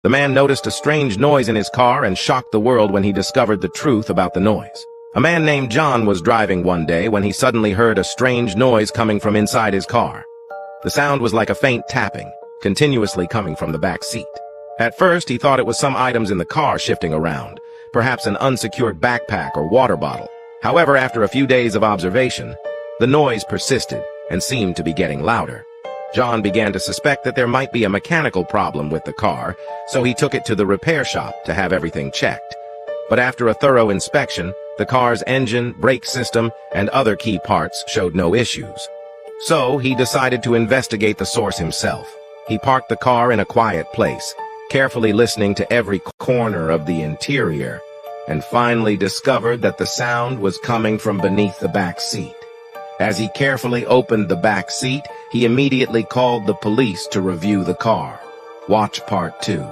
The man noticed a strange noise in his car and shocked the world when he discovered the truth about the noise. A man named John was driving one day when he suddenly heard a strange noise coming from inside his car. The sound was like a faint tapping, continuously coming from the back seat. At first, he thought it was some items in the car shifting around, perhaps an unsecured backpack or water bottle. However, after a few days of observation, the noise persisted and seemed to be getting louder. John began to suspect that there might be a mechanical problem with the car, so he took it to the repair shop to have everything checked. But after a thorough inspection, the car's engine, brake system, and other key parts showed no issues. So he decided to investigate the source himself. He parked the car in a quiet place, carefully listening to every corner of the interior, and finally discovered that the sound was coming from beneath the back seat. As he carefully opened the back seat, he immediately called the police to review the car. Watch part 2.